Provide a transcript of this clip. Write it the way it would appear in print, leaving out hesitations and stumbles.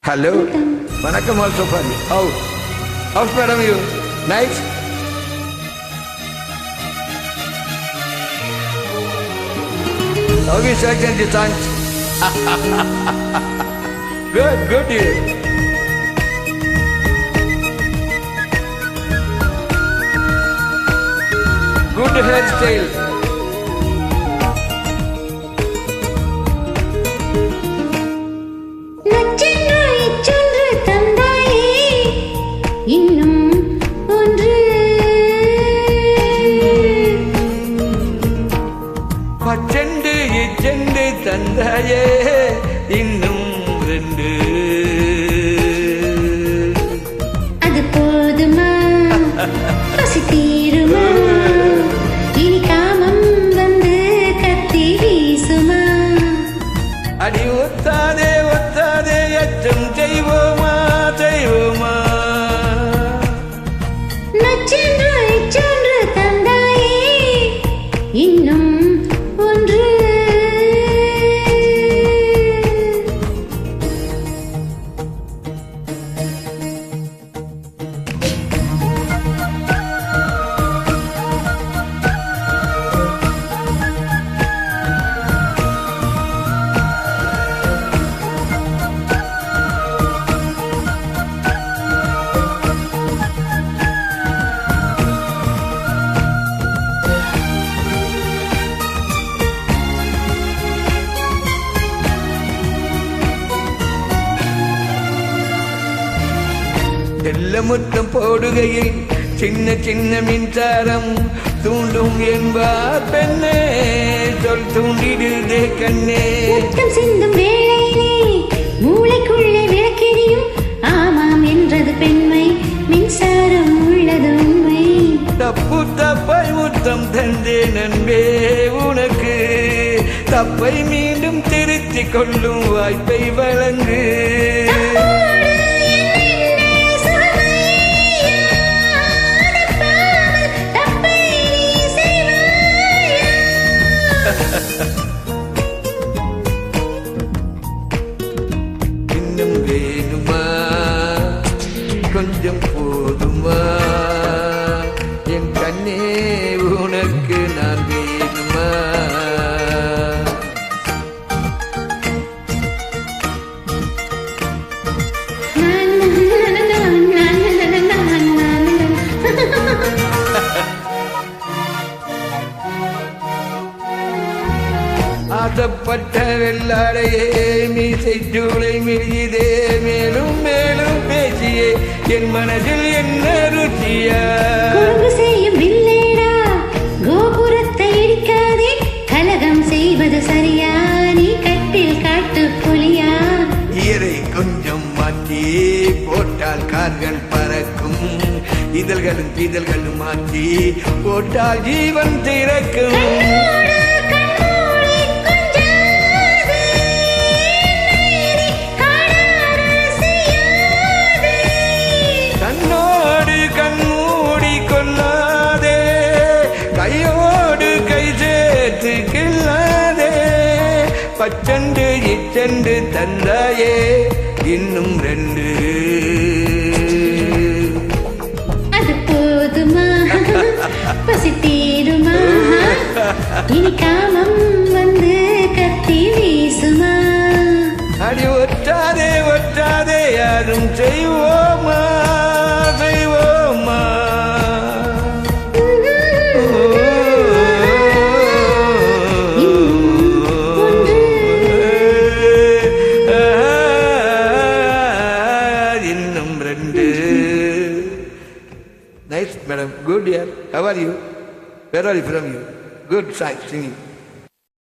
Hello. Vanakkam also for you. How's madam you? Nice? How is second the thanks? Good dear. Good hairstyle. பச்செண்டு இச்செண்டு தந்தாயே இன்னும் ரெண்டு அது போதுமா பசி தீருமா இனி காமம் வந்து கத்தி வீசுமா அடி ஒத்தாதே ஒத்தாதே எச்சம் செய்வோமா செய்வோமா நச்சென்று இச்சென்று தந்தாயே இன்னும் தெல்ல முத்தம் போடுகையில் சின்ன சின்ன மின்சாரம் தூண்டும் என்பார் பெண்ணே சொல் தூண்டிடுதே கண்ணே முத்தம் சிந்தும் வேளையிலே மூளைக்குள்ளே விளக்கெரியும் ஆமாம் என்றது பெண்மை மின்சாரம் உள்ளது உண்மை தப்பு தப்பாய் முத்தம் தந்தே நண்பே உனக்கு தப்பை மீண்டும் திருத்திக் கொள்ளும் வாய்ப்பை வழங்கு இன்னும் வேணுமா கொஞ்சம் போதுமா என் கண்ணே உனக்கு நான் வேணுமா ஆசப்பட்ட வெள்ளாடையே மீசை சூளை மிழிதே மேலும் மேலும் பேசியே என் மனதில் என்ன ருச்சியா குறும்பு செய்யும் வில்லேடா கோபுரத்தை இடிக்காதே கலகம் செய்வது சரியா நீ கட்டில் காட்டு புலியா ஈரை கொஞ்சம் மாற்றி போட்டால் கார்கள் பறக்கும் இதழ்களும் இதழ்களும் மாற்றி போட்டால் ஜீவன் திறக்கும் கண்ணோடு கண்மூடி கொள்ளாதே கையோடு கை சேர்த்து கிள்ளாதே பச்செண்டு இச்செண்டு தந்தாயே இன்னும் ரெண்டு அது போதுமா பசி தீருமா இனி காமம் வந்து கத்தி வீசுமா அடி ஒற்றாதே ஒற்றாதே யாரும் செய்வோமா செய்வோமா இன்னும் ரெண்டு Nice madam, good dear. How are you? Where are you from you? Good singing.